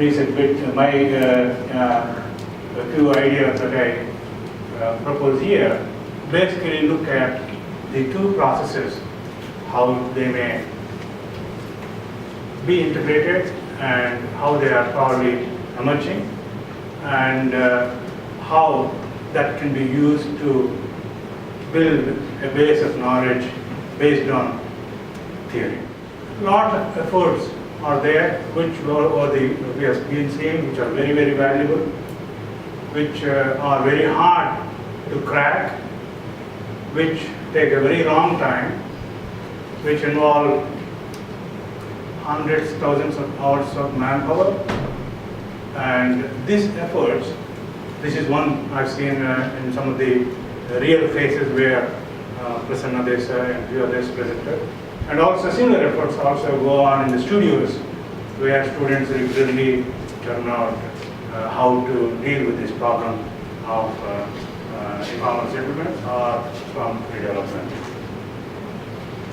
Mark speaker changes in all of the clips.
Speaker 1: is a bit my a few ideas that I propose here. Basically, look at the two processes, how they may be integrated and how they are probably emerging, and how that can be used to build a base of knowledge based on theory. A lot of efforts are there, which we have been seeing, which are very, very valuable, which are very hard to crack, which take a very long time, which involve hundreds, thousands of hours of manpower. And these efforts, this is one I've seen in some of the real cases where Prasanna Desai and few others presented. And also similar efforts also go on in the studios where students regularly turn out how to deal with this problem of informal settlements or slum redevelopment.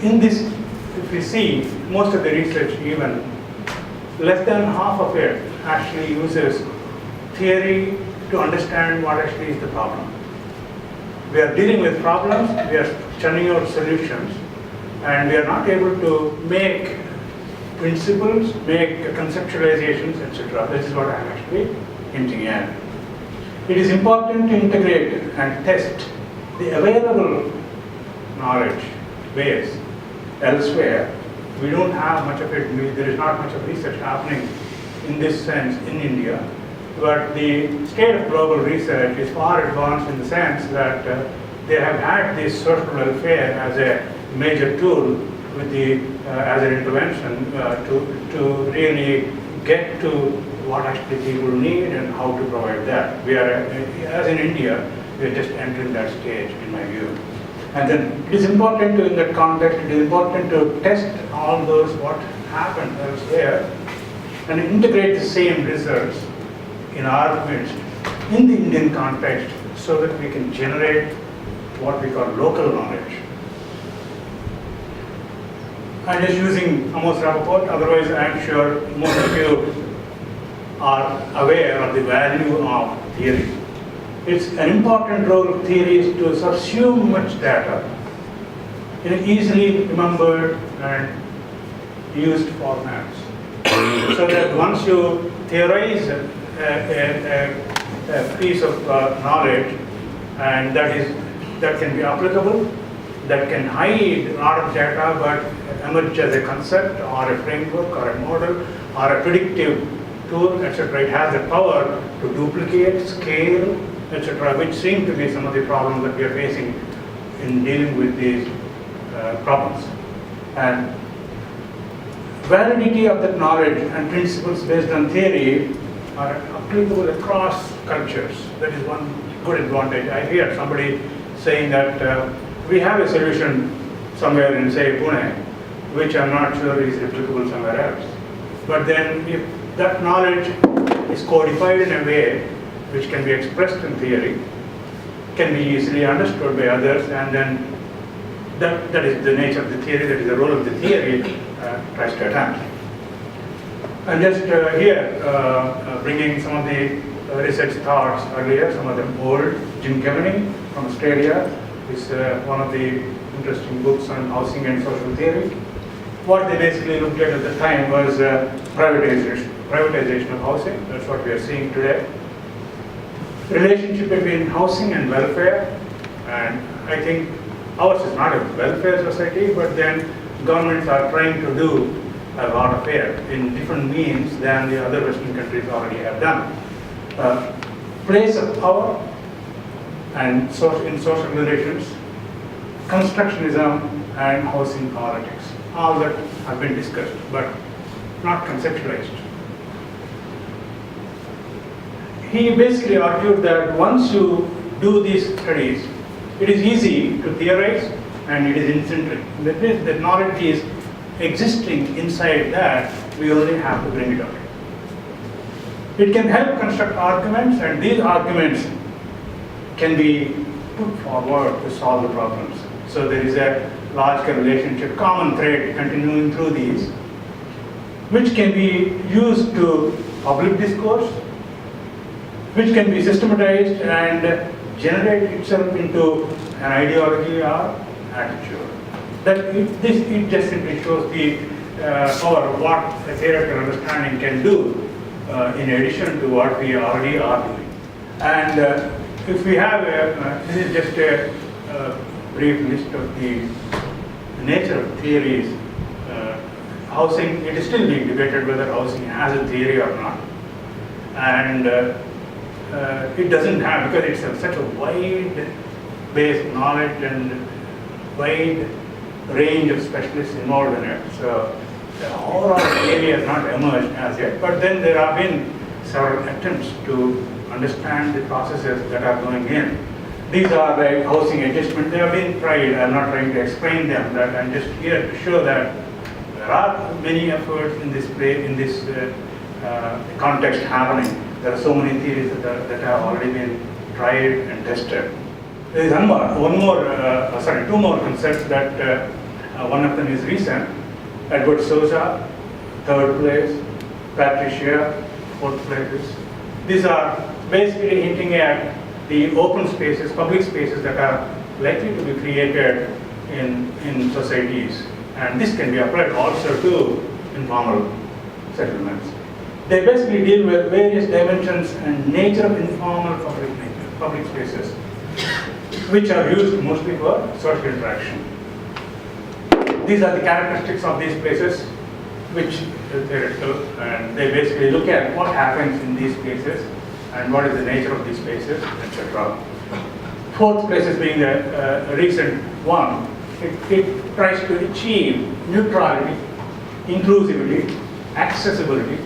Speaker 1: In this, if we see, most of the research, even less than half of it actually uses theory to understand what actually is the problem. We are dealing with problems, we are churning out solutions, and we are not able to make principles, make conceptualizations, etc. This is what I am actually hinting at. It is important to integrate and test the available knowledge base elsewhere. We don't have much of it, there is not much of research happening in this sense in India, but the state of global research is far advanced in the sense that they have had this social welfare as a major tool with the as an intervention to really get to what actually people need and how to provide that. We are, as in India, we are just entering that stage in my view. And then it is important to, in that context, it is important to test all those what happened elsewhere and integrate the same results in our midst in the Indian context so that we can generate what we call local knowledge. I'm just using Amos Rappaport, otherwise I'm sure most of you are aware of the value of theory. It's an important role of theory is to subsume much data in easily remembered and used formats. So that once you theorize a piece of knowledge, and that can be applicable, that can hide a lot of data but emerge as a concept or a framework or a model or a predictive tool, etc. It has the power to duplicate, scale, etc., which seem to be some of the problems that we are facing in dealing with these problems. And validity of that knowledge and principles based on theory are applicable across cultures. That is one good advantage. I hear somebody saying that we have a solution somewhere in, say, Pune, which I'm not sure is applicable somewhere else. But then if that knowledge is codified in a way which can be expressed in theory, can be easily understood by others, and then that is the nature of the theory, that is the role of the theory tries to attempt. And just here, bringing some of the research thoughts earlier, some of them old. Jim Kemeny from Australia is one of the interesting books on housing and social theory. What they basically looked at the time was privatization of housing. That's what we are seeing today. Relationship between housing and welfare, and I think ours is not a welfare society, but then governments are trying to do a lot of it in different means than the other Western countries already have done. Place of power and in social relations, constructionism and housing politics, all that have been discussed but not conceptualized. He basically argued that once you do these studies, it is easy to theorize and it is intrinsic. That means the knowledge is existing inside that, we only have to bring it out. It can help construct arguments, and these arguments can be put forward to solve the problems. So there is a logical relationship, common thread continuing through these, which can be used to public discourse, which can be systematized and generate itself into an ideology or attitude. It just simply shows the power of what a theoretical understanding can do in addition to what we already are doing. And if we have this is just a brief list of the nature of theories. Housing, it is still being debated whether housing has a theory or not. And it doesn't have, because it's such a wide-based knowledge and wide range of specialists involved in it. So the overall theory has not emerged as yet. But then there have been several attempts to understand the processes that are going in. These are like housing adjustment. They have been tried. I'm not trying to explain them. That I'm just here to show that there are many efforts in this context happening. There are so many theories that have already been tried and tested. There is two more concepts that one of them is recent. Edward Souza, third place, Patricia, fourth place. These are basically hinting at the open spaces, public spaces that are likely to be created in societies. And this can be applied also to informal settlements. They basically deal with various dimensions and nature of informal public spaces, which are used mostly for social interaction. These are the characteristics of these places, which is theoretical, and they basically look at what happens in these places and what is the nature of these spaces, etc. Fourth places being a recent one, it tries to achieve neutrality, inclusivity, accessibility,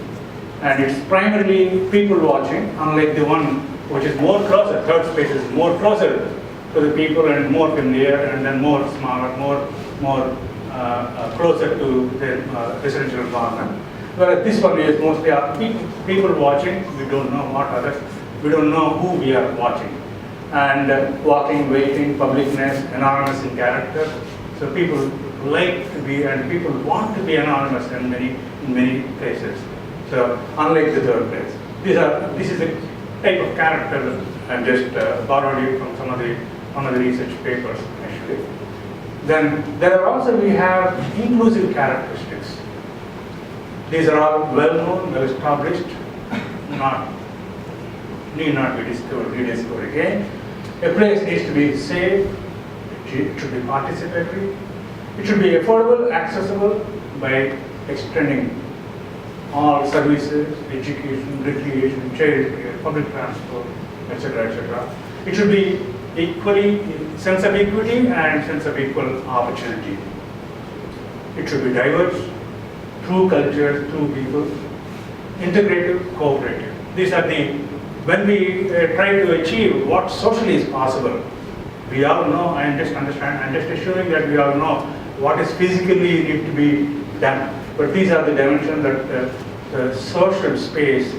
Speaker 1: and it's primarily people watching, unlike the one which is more closer. Third space is more closer to the people and more familiar, and then more smaller, more closer to the residential environment. Whereas this one is mostly people watching. We don't know what others. We don't know who we are watching. And walking, waiting, publicness, anonymous in character. So people like to be, and people want to be anonymous in many places. So unlike the third place, this is a type of character that I'm just borrowed it from one of the research papers actually. Then there are also, we have inclusive characteristics. These are all well known, well established, need not be rediscovered again. A place needs to be safe, it should be participatory, it should be affordable, accessible by extending all services, education, recreation, childcare, public transport, etc., etc. It should be sense of equity and sense of equal opportunity. It should be diverse, through culture, through people, integrative, cooperative. These are when we try to achieve what socially is possible, we all know, I'm just assuring that we all know what is physically need to be done. But these are the dimensions that the social space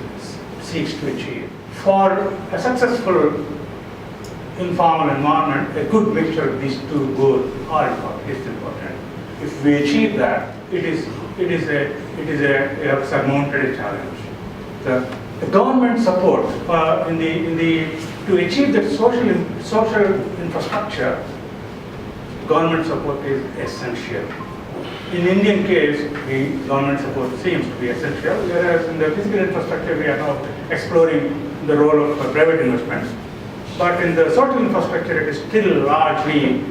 Speaker 1: seeks to achieve. For a successful informal environment, a good mixture of these two goals is important. If we achieve that, it is a surmounted challenge. The government support to achieve that social infrastructure, government support is essential. In Indian case, the government support seems to be essential, whereas in the physical infrastructure we are now exploring the role of private investments. But in the social infrastructure, it is still largely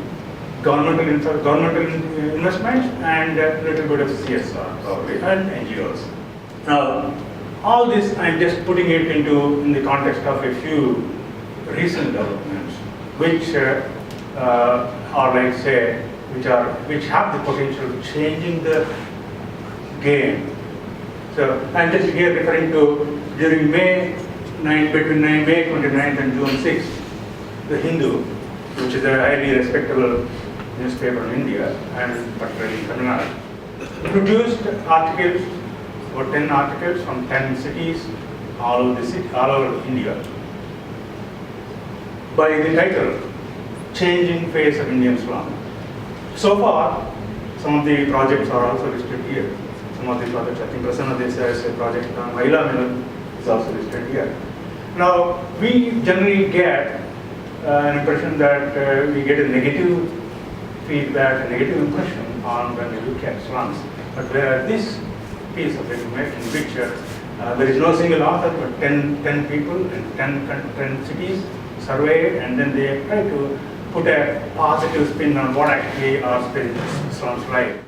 Speaker 1: governmental investments and a little bit of CSR probably, and NGOs. Now, all this I'm just putting it in the context of a few recent developments, which are like say, which have the potential of changing the game. So I'm just here referring to during between May 29th and June 6th, the Hindu, which is a highly respectable newspaper in India and particularly in Tamil Nadu, produced articles, about 10 articles from 10 cities all over India, by the title, Changing Face of Indian Slum. So far, some of the projects are also listed here. Some of the projects, I think Prasanna Desai has a project on Mahila also listed here. Now, we generally get an impression that we get a negative feedback, a negative impression on when we look at slums. But where this piece of information, which there is no single author, but 10 people in 10 cities surveyed, and then they try to put a positive spin on what actually are slums like.